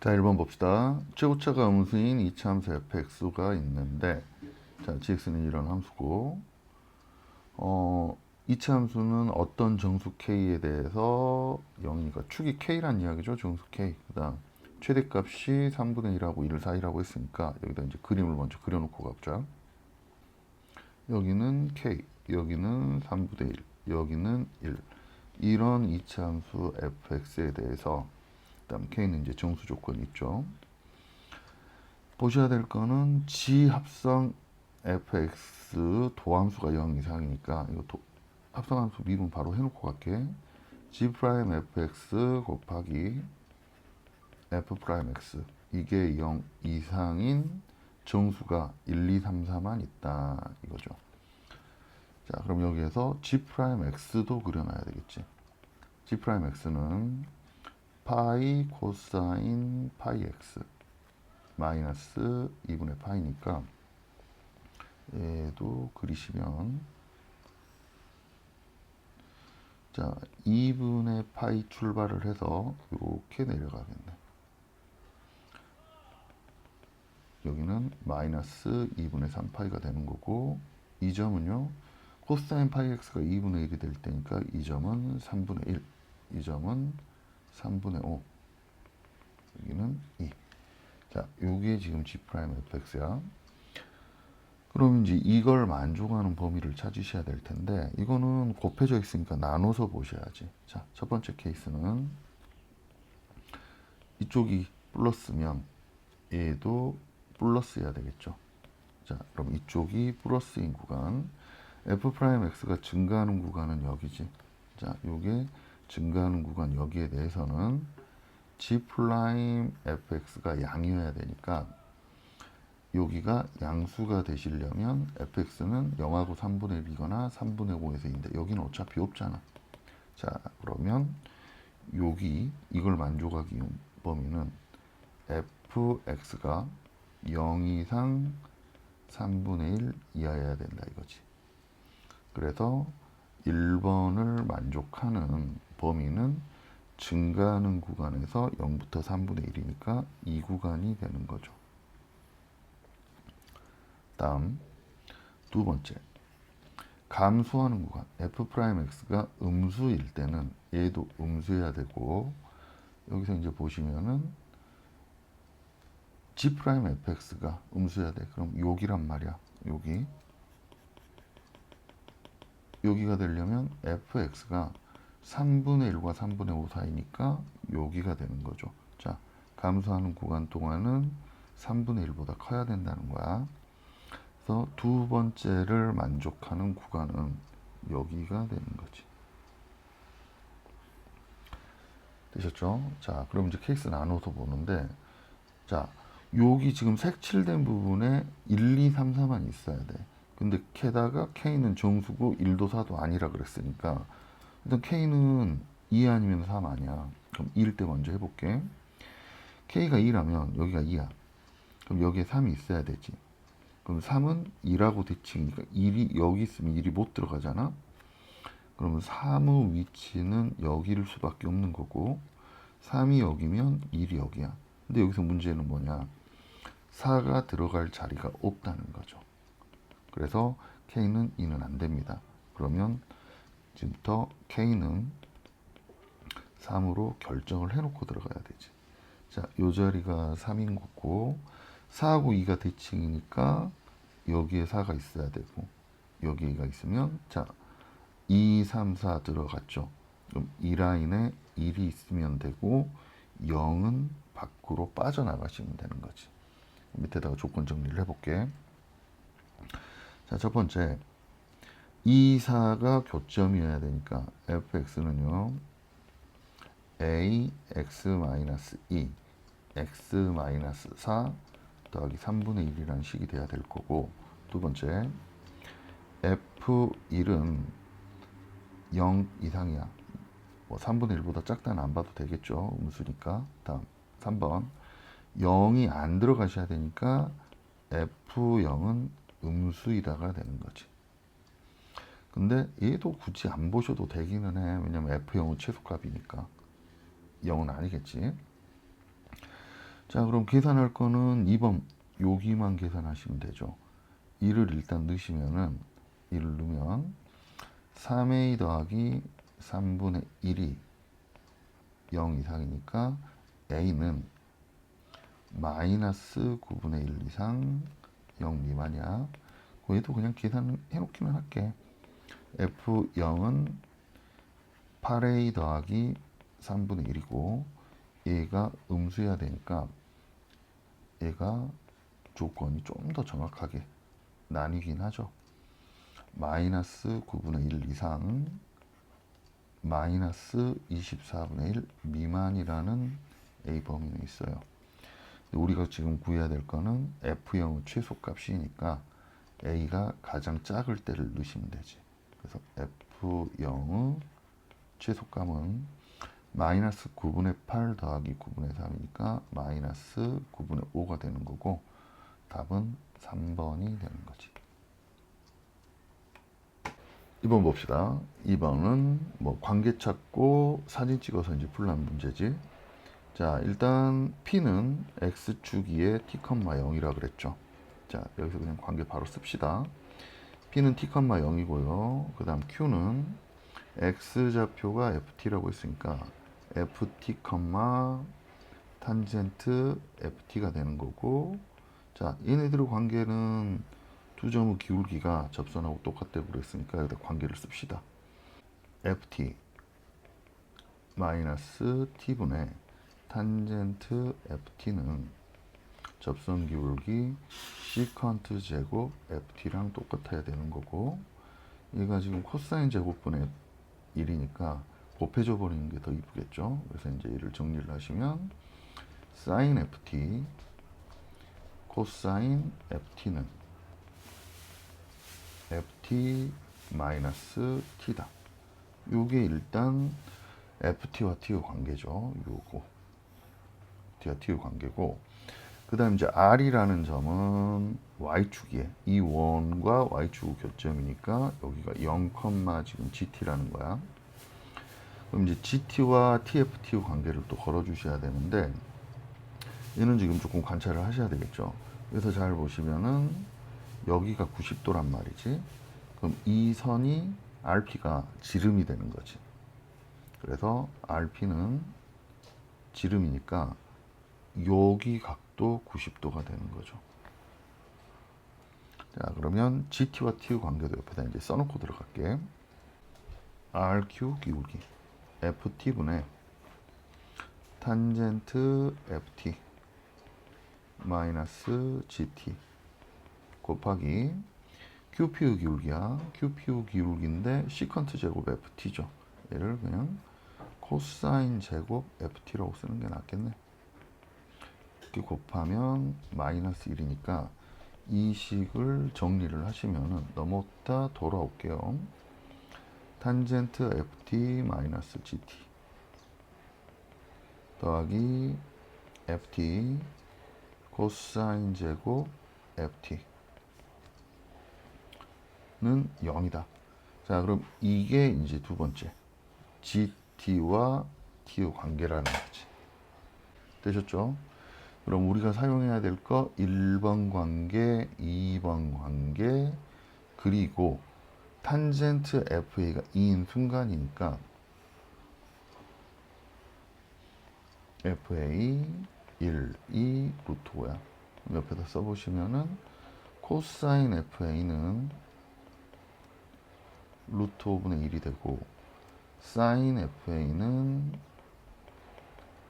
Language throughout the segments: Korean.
자, 1번 봅시다. 최고차가 음수인 이차함수 fx가 있는데, 자, gx는 이런 함수고, 이차함수는 어떤 정수 k에 대해서 0이니까 축이 k란 이야기죠. 정수 k. 그 다음 최대값이 3분의 1하고 1 사이라고 했으니까 여기다 이제 그림을 먼저 그려놓고 가보자. 여기는 k, 여기는 3분의 1, 여기는 1. 이런 이차함수 fx에 대해서, 그 다음 k는 이제 정수 조건이 있죠. 보셔야 될 거는 G 합성 fx 도함수가 0 이상이니까 이거 합성함수 미분 바로 해놓고 갈게. G 프라임 fx 곱하기 f 프라임 x 이게 0 이상인 정수가 1, 2, 3, 4만 있다 이거죠. 자, 그럼 여기에서 G 프라임 x도 그려놔야 되겠지. G 프라임 x는 파이 코사인 파이 x 마이너스 2분의 파이니까 얘도 그리시면 자 2분의 파이 출발을 해서 이렇게 내려가겠네. 여기는 마이너스 2분의 3파이가 되는 거고 이 점은요 코사인 파이 x가 2분의 1이 될 때니까 이 점은 3분의 1, 이 점은 3분의 5, 여기는 2. 자, 요게 지금 G 프라임 fx야. 그럼 이제 이걸 만족하는 범위를 찾으셔야 될 텐데 이거는 곱해져 있으니까 나눠서 보셔야지. 자, 첫 번째 케이스는 이쪽이 플러스면 얘도 플러스여야 되겠죠. 자, 그럼 이쪽이 플러스인 구간 f 프라임 x가 증가하는 구간은 여기지. 자, 요게 증가하는 구간 여기에 대해서는 g 프라임 fx가 양이어야 되니까 여기가 양수가 되시려면 fx는 0하고 3분의 1이거나 3분의 5에서 2인데 여기는 어차피 없잖아. 자, 그러면 여기 이걸 만족하기 위한 범위는 fx가 0 이상 3분의 1 이하여야 된다 이거지. 그래서 1번을 만족하는 범위는 증가하는 구간에서 0부터 3분의 1이니까 이 구간이 되는 거죠. 다음 두 번째 감소하는 구간 f 프라임 x가 음수일 때는 얘도 음수해야 되고 여기서 이제 보시면은 g 프라임 fx가 음수해야 돼. 그럼 여기란 말이야. 여기가 되려면 fx가 3분의 1과 3분의 5 사이니까 여기가 되는 거죠. 자, 감소하는 구간 동안은 3분의 1보다 커야 된다는 거야. 그래서 두 번째를 만족하는 구간은 여기가 되는 거지. 되셨죠? 자, 그럼 이제 케이스 나눠서 보는데, 자, 여기 지금 색칠된 부분에 1, 2, 3, 4만 있어야 돼. 근데 게다가 K는 정수고 1도 4도 아니라 그랬으니까, 일단 K는 2 아니면 3 아니야. 그럼 2일 때 먼저 해볼게. K가 2라면 여기가 2야. 그럼 여기에 3이 있어야 되지. 그럼 3은 2라고 대칭이니까 1이 여기 있으면 1이 못 들어가잖아. 그러면 3의 위치는 여기일 수밖에 없는 거고 3이 여기면 1이 여기야. 근데 여기서 문제는 뭐냐? 4가 들어갈 자리가 없다는 거죠. 그래서 K는 2는 안 됩니다. 그러면 지금부터 K는 3으로 결정을 해놓고 들어가야 되지. 자, 요 자리가 3인 거고 4하고 2가 대칭이니까 여기에 4가 있어야 되고 여기가 있으면 자 2, 3, 4 들어갔죠. 그럼 이 라인에 1이 있으면 되고 0은 밖으로 빠져나가시면 되는 거지. 밑에다가 조건 정리를 해볼게. 자, 첫 번째 2, 4가 교점이어야 되니까 fx는요 a, x-2, x-4 더하기 3분의 1이라는 식이 돼야 될 거고 두 번째 f1은 0 이상이야. 뭐 3분의 1보다 작다는 안 봐도 되겠죠. 음수니까. 다음 3번 0이 안 들어가셔야 되니까 f0은 음수이다가 되는 거지. 근데 얘도 굳이 안 보셔도 되기는 해. 왜냐면 f0은 최소값이니까 0은 아니겠지. 자, 그럼 계산할 거는 2번 여기만 계산하시면 되죠. 1을 일단 넣으시면은 1을 넣으면 3a 더하기 3분의 1이 0 이상이니까 a는 마이너스 9분의 1 이상 0 미만이야. 얘도 그냥 계산해 놓기만 할게. F0은 8a 더하기 3분의 1이고 얘가 음수해야 되니까 얘가 조건이 좀 더 정확하게 나뉘긴 하죠. 마이너스 9분의 1 이상 마이너스 24분의 1 미만이라는 A 범위는 있어요. 우리가 지금 구해야 될 거는 F0의 최소값이니까 A가 가장 작을 때를 넣으시면 되지. 그래서 F0의 최소값은 마이너스 9분의 8 더하기 9분의 3이니까 마이너스 9분의 5가 되는 거고 답은 3번이 되는 거지. 2번 봅시다. 2번은 뭐 관계 찾고 사진 찍어서 이제 풀라는 문제지. 자, 일단 P는 X축이에 T, 0이라 그랬죠. 자, 여기서 그냥 관계 바로 씁시다. P는 T, 0이고요. 그 다음 Q는 X좌표가 FT라고 했으니까 FT, 탄젠트 FT가 되는 거고, 자, 얘네들의 관계는 두 점의 기울기가 접선하고 똑같다고 그랬으니까 여기다 관계를 씁시다. FT 마이너스 T분의 탄젠트 FT는 접선 기울기 시컨트 제곱 FT랑 똑같아야 되는 거고, 얘가 지금 코사인 제곱분의 1이니까 곱해줘 버리는 게 더 이쁘겠죠. 그래서 이제 얘를 정리를 하시면 사인 FT 코사인 FT는 FT 마이너스 T다. 요게 일단 FT와 T의 관계죠. 요거 T와 T의 관계고, 그 다음 이제 R이라는 점은 Y축이에 이 원과 Y축의 교점이니까 여기가 0, 지금 GT라는 거야. 그럼 이제 GT와 TFT의 관계를 또 걸어 주셔야 되는데 얘는 지금 조금 관찰을 하셔야 되겠죠. 그래서 잘 보시면은 여기가 90도란 말이지. 그럼 이 선이 RP가 지름이 되는 거지. 그래서 RP는 지름이니까 여기 각도 90도가 되는 거죠. 자, 그러면 GT와 T의 관계도 옆에다 이제 써놓고 들어갈게. RQ 기울기 FT분의 탄젠트 FT 마이너스 GT 곱하기 QP의 기울기야. QP의 기울기인데 시컨트 제곱 FT죠. 얘를 그냥 코사인 제곱 FT라고 쓰는 게 낫겠네. 이렇게 곱하면 마이너스 1이니까 이 식을 정리를 하시면은 넘었다 돌아올게요. 탄젠트 FT 마이너스 GT 더하기 FT 코사인 제곱 FT는 0이다. 자, 그럼 이게 이제 두 번째 GT와 T의 관계라는 거지. 되셨죠? 그럼 우리가 사용해야 될 거 1번 관계, 2번 관계, 그리고 탄젠트 FA가 2인 순간이니까 FA 1, 2, 루트 5야. 옆에다 써보시면은 코사인 FA는 루트 5분의 1이 되고 사인 FA는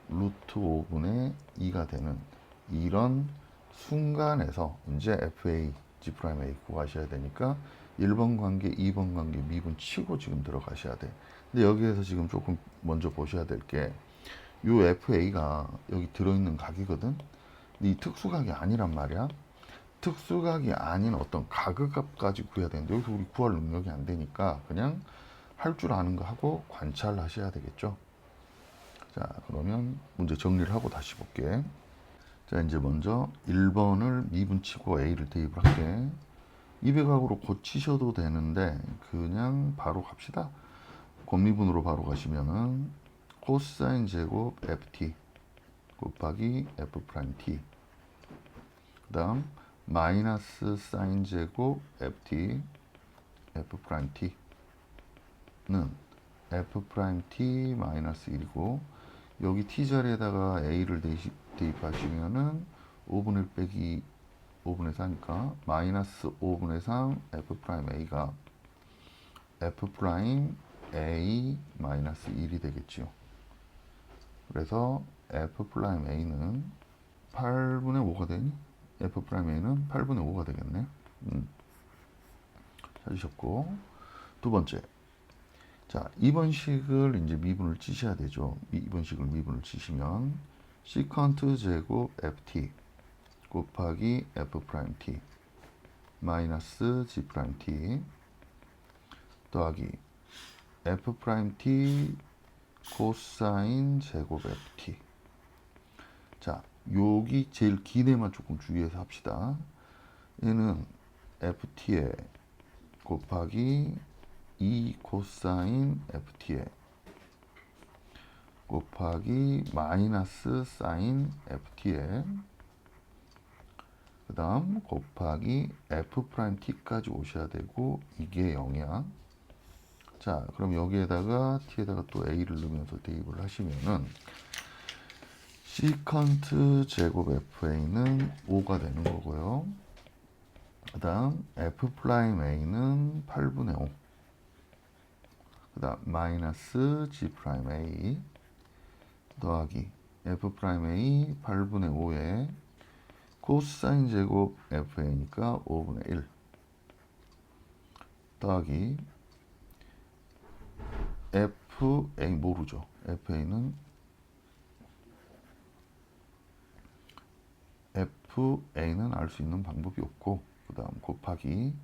루트 5분의 2가 되는 이런 순간에서 이제 FA, G'A 구하셔야 되니까 1번 관계, 2번 관계 미분 치고 지금 들어가셔야 돼. 근데 여기에서 지금 조금 먼저 보셔야 될 게 요 FA가 여기 들어있는 각이거든. 근데 이 특수각이 아니란 말이야. 특수각이 아닌 어떤 가극값까지 구해야 되는데 여기서 우리 구할 능력이 안 되니까 그냥 할 줄 아는 거 하고 관찰하셔야 되겠죠. 자, 그러면 문제 정리를 하고 다시 볼게. 자, 이제 먼저 1번을 미분치고 A를 대입을 할게. 200각으로 고치셔도 되는데 그냥 바로 갑시다. 곱미분으로 바로 가시면은 코사인 제곱 FT 곱하기 f 프라임 t. 그 다음 마이너스 사인 제곱 ft f 프라임 t는 f 프라임 t 마이너스 1이고, 여기 t 자리에다가 a를 대입하시면은 5분의 1 빼기 5분의 4니까 마이너스 5분의 3 f 프라임 a가 f 프라임 a 마이너스 1이 되겠죠. 그래서 f 프라임 a는 8분의 5가 되니? f 프라임 a는 8분의 5가 되겠네. 찾으셨고, 두 번째. 자, 2번 식을 이제 미분을 치셔야 되죠. 2번 식을 미분을 치시면 시컨트 제곱 ft 곱하기 f 프라임 t 마이너스 g 프라임 t 더하기 f 프라임 t 코사인 제곱 ft. 자, 여기 제일 긴 애만 조금 주의해서 합시다. 얘는 ft에 곱하기 2 코사인 ft에 곱하기 마이너스 사인 ft에 그 다음 곱하기 f 프라임 t까지 오셔야 되고, 이게 0이야. 자, 그럼 여기에다가 t에다가 또 a를 넣으면서 대입을 하시면은 시컨트 제곱 fa는 5가 되는 거고요. 그 다음 f 프라임 a는 8분의 5. 그 다음 마이너스 g 프라임 a 더하기 f 프라임 a 8분의 5에 코사인 제곱 fa니까 5분의 1 더하기 fa 모르죠. fa는 알 수 있는 방법이 없고, 그 다음 곱하기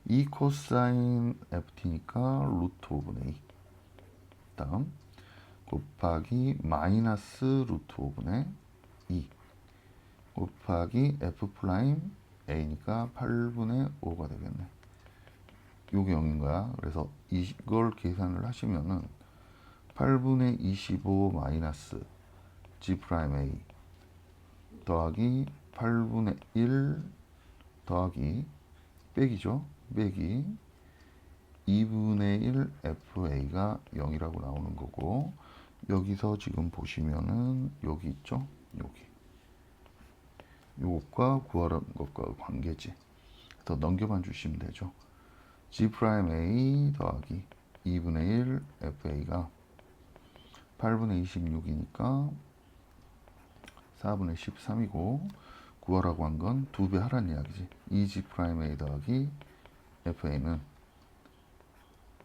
2 코사인 ft니까 루트 5분의 2. 다음 곱하기 마이너스 루트 5분의 2 곱하기 f 프라임 a니까 8분의 5가 되겠네. 요게 0인 거야. 그래서 이걸 계산을 하시면은 8분의 25 마이너스 g 프라임 a 더하기 8분의 1 더하기 빼기죠. 빼기 2분의 1 fa가 0이라고 나오는 거고, 여기서 지금 보시면은 여기 있죠. 여기 요것과 구하라는 것과 관계지. 더 넘겨만 주시면 되죠. g 프라임 a 더하기 2분의 1 fa가 8분의 26이니까 4분의 13이고, 구하라고 한 건 2배 하라는 이야기지. 2g 프라임 a 더하기 fa는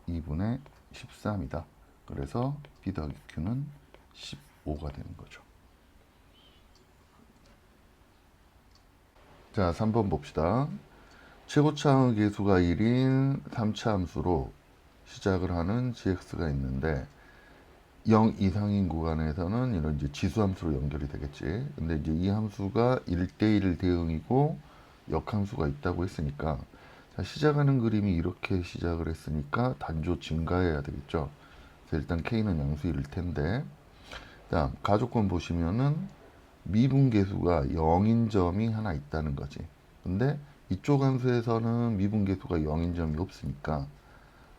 2분의 13이다. 그래서 b 더하기 q는 15가 되는 거죠. 자, 3번 봅시다. 최고차항의 계수가 1인 3차 함수로 시작을 하는 gx가 있는데 0 이상인 구간에서는 이런 이제 지수함수로 연결이 되겠지. 근데 이제 이 함수가 1대1 대응이고 역함수가 있다고 했으니까, 자, 시작하는 그림이 이렇게 시작을 했으니까 단조 증가해야 되겠죠. 그래서 일단 k는 양수일 텐데, 자, 가족권 보시면은 미분계수가 0인 점이 하나 있다는 거지. 근데 이쪽 함수에서는 미분계수가 0인 점이 없으니까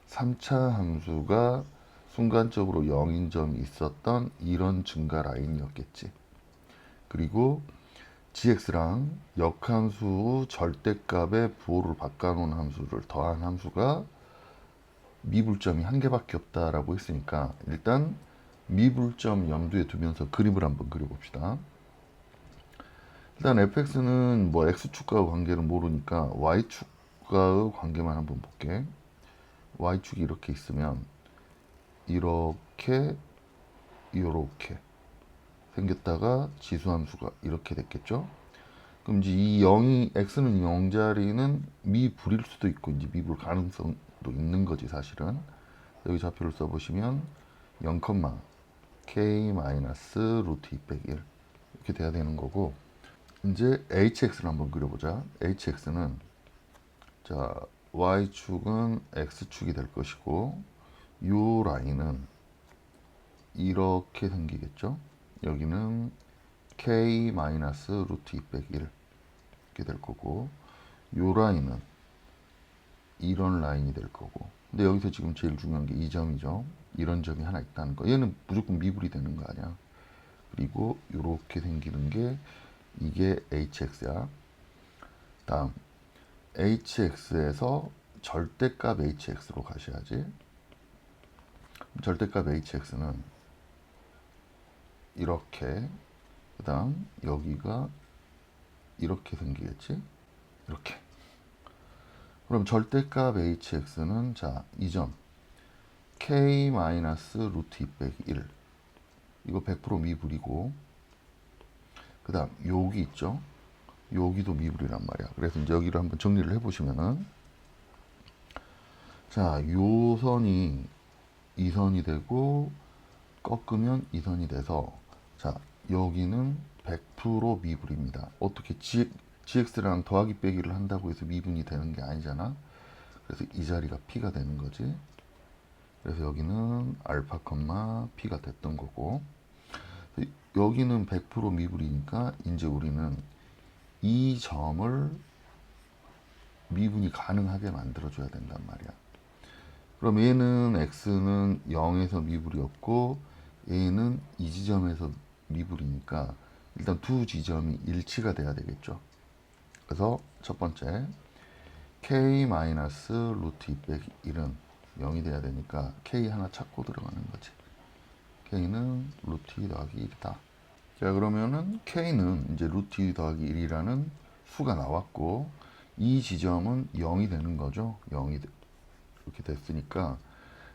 3차 함수가 순간적으로 0인 점이 있었던 이런 증가 라인이었겠지. 그리고 gx랑 역함수 절대값의 부호를 바꿔놓은 함수를 더한 함수가 미분점이 한 개밖에 없다라고 했으니까, 일단 미분점 염두에 두면서 그림을 한번 그려봅시다. 일단 fx는 뭐 x축과의 관계를 모르니까 y축과의 관계만 한번 볼게. y축이 이렇게 있으면 이렇게 생겼다가 지수함수가 이렇게 됐겠죠. 그럼 이제 이 0이 x는 0자리는 미불일 수도 있고 이제 미불 가능성도 있는 거지 사실은. 여기 좌표를 써보시면 0, k 마이너스 루트 2 빼기 1 이렇게 돼야 되는 거고, 이제 hx를 한번 그려보자. hx는 자, y축은 x축이 될 것이고, 요 라인은 이렇게 생기겠죠. 여기는 k 마이너스 루트 2 빼기 1 이렇게 될 거고, 요 라인은 이런 라인이 될 거고. 근데 여기서 지금 제일 중요한 게 이 점이죠. 이런 점이 하나 있다는 거. 얘는 무조건 미분이 되는 거 아니야. 그리고 이렇게 생기는 게 이게 hx야. 다음 hx에서 절대값 hx로 가셔야지. 절대값 hx는 이렇게, 그 다음 여기가 이렇게 생기겠지. 이렇게. 그럼 절대값 hx는 자, 이 점 k 마이너스 루트 2 빼기 1, 이거 100% 미분이고, 그 다음 여기 있죠. 여기도 미분이란 말이야. 그래서 이제 여기를 한번 정리를 해보시면은, 자, 요 선이 이 선이 되고 꺾으면 이 선이 돼서, 자, 여기는 100% 미분입니다. 어떻게 gx랑 더하기 빼기를 한다고 해서 미분이 되는 게 아니잖아. 그래서 이 자리가 p가 되는 거지. 그래서 여기는 알파, p가 됐던 거고, 여기는 100% 미분이니까 이제 우리는 이 점을 미분이 가능하게 만들어줘야 된단 말이야. 그럼 얘는 x는 0에서 미분이었고, 얘는 이 지점에서 미분이니까 일단 두 지점이 일치가 돼야 되겠죠. 그래서 첫 번째 k 마이너스 루트 2 빼기 1은 0이 돼야 되니까 k 하나 찾고 들어가는 거지. k는 루트 2 더하기 1이다. 자, 그러면은 k는 이제 루트 2 더하기 1이라는 수가 나왔고, 이 지점은 0이 되는 거죠. 0이 이렇게 됐으니까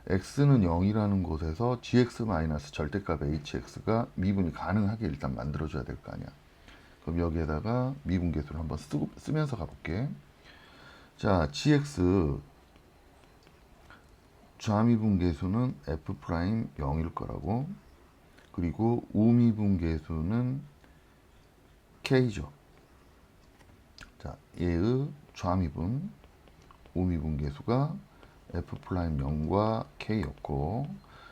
x는 0이라는 곳에서 gx 마이너스 절대값 hx가 미분이 가능하게 일단 만들어줘야 될 거 아니야. 그럼 여기에다가 미분계수를 한번 쓰면서 가볼게. 자, gx 좌미분계수는 f 프라임 0일 거라고, 그리고 우미분계수는 k죠. 자, 얘의 좌미분, 우미분계수가 f 프라임 0과 k였고,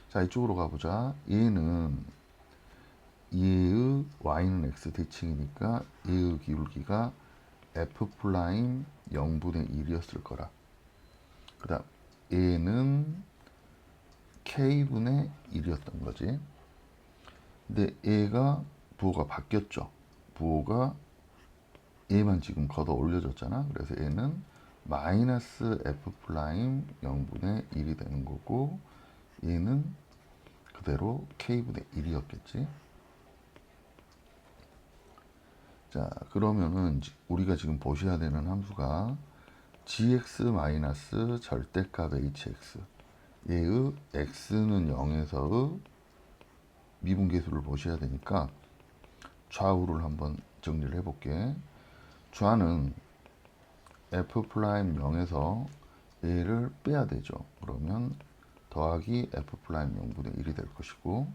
자, 이쪽으로 가보자. 얘는 얘의 y는 x 대칭이니까 얘의 기울기가 f 프라임 0분의 1이었을 거라. 그 다음 얘는 k분의 1이었던 거지. 근데 얘가 부호가 바뀌었죠. 부호가 얘만 지금 걷어 올려졌잖아. 그래서 얘는 마이너스 f 프라임 0분의 1이 되는 거고, 얘는 그대로 k분의 1이었겠지. 자, 그러면은 우리가 지금 보셔야 되는 함수가 gx 마이너스 절대값 hx, 얘의 x는 0에서의 미분계수를 보셔야 되니까 좌우를 한번 정리를 해볼게. 좌는 f 프라임 0에서 얘를 빼야 되죠. 그러면 더하기 f 프라임 0분의 1이 될 것이고,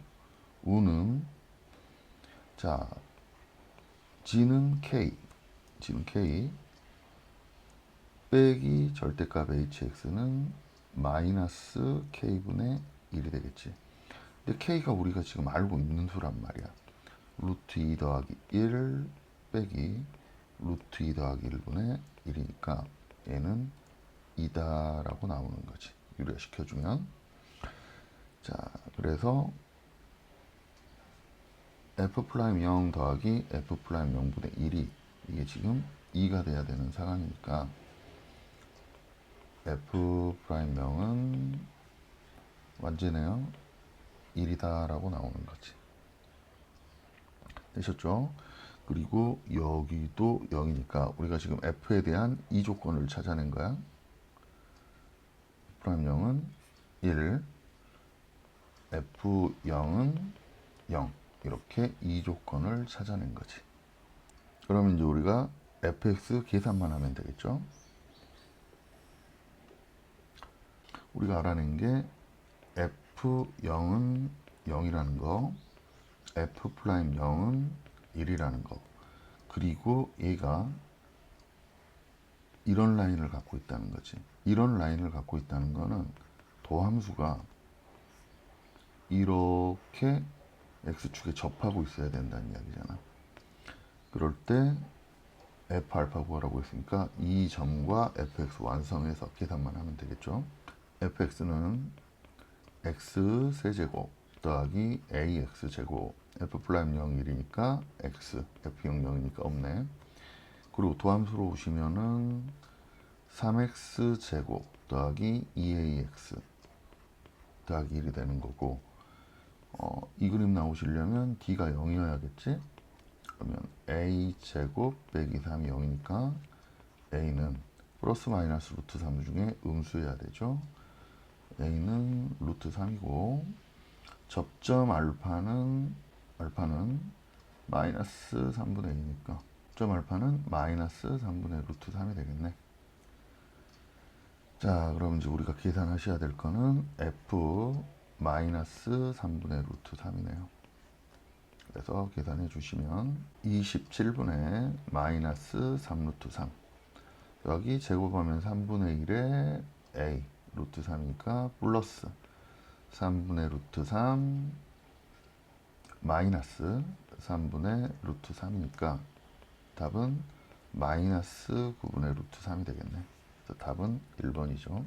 우는 자, g는 k 빼기 절대값 hx는 마이너스 k분의 1이 되겠지. 근데 k가 우리가 지금 알고 있는 수란 말이야. 루트 2 더하기 1 빼기 루트 2 더하기 1분의 1이니까 얘는 2다라고 나오는 거지. 유래시켜주면. 자, 그래서 f 프라임 0 더하기 f 프라임 0분의 1이 이게 지금 2가 돼야 되는 상황이니까 f 프라임 0은 완전해요. 1이다 라고 나오는 거지. 되셨죠? 그리고 여기도 0이니까 우리가 지금 f에 대한 이 조건을 찾아낸 거야. 프라임 0은 1, f0은 0, 이렇게 이 조건을 찾아낸 거지. 그러면 이제 우리가 fx 계산만 하면 되겠죠. 우리가 알아낸 게 f0은 0이라는 거, f 프라임 0은 1이라는 거, 그리고 얘가 이런 라인을 갖고 있다는 거지. 이런 라인을 갖고 있다는 거는 도함수가 이렇게 x축에 접하고 있어야 된다는 이야기잖아. 그럴 때 f 알파 구하라고 했으니까 이 점과 fx 완성해서 계산만 하면 되겠죠. fx는 x 세제곱 더하기 ax 제곱, f 프라임 0 1이니까 x, f 0 0이니까 없네. 그리고 도함수로 오시면은 3x 제곱 더하기 2ax 더하기 1이 되는 거고, 이 그림 나오시려면 d가 0이어야겠지? 그러면 a 제곱 빼기 3이 0이니까 a는 플러스 마이너스 루트 3 중에 음수여야 되죠. a는 루트 3이고, 접점 알파는 마이너스 3분의 2니까 점 알파는 마이너스 3분의 루트 3이 되겠네. 자, 그럼 이제 우리가 계산하셔야 될 거는 f 마이너스 3분의 루트 3이네요. 그래서 계산해 주시면 27분의 마이너스 3 루트 3, 여기 제곱하면 3분의 1에 a 루트 3이니까 플러스 3분의 루트 3 마이너스 3분의 루트 3이니까 답은 마이너스 9분의 루트 3이 되겠네. 그래서 답은 1번이죠.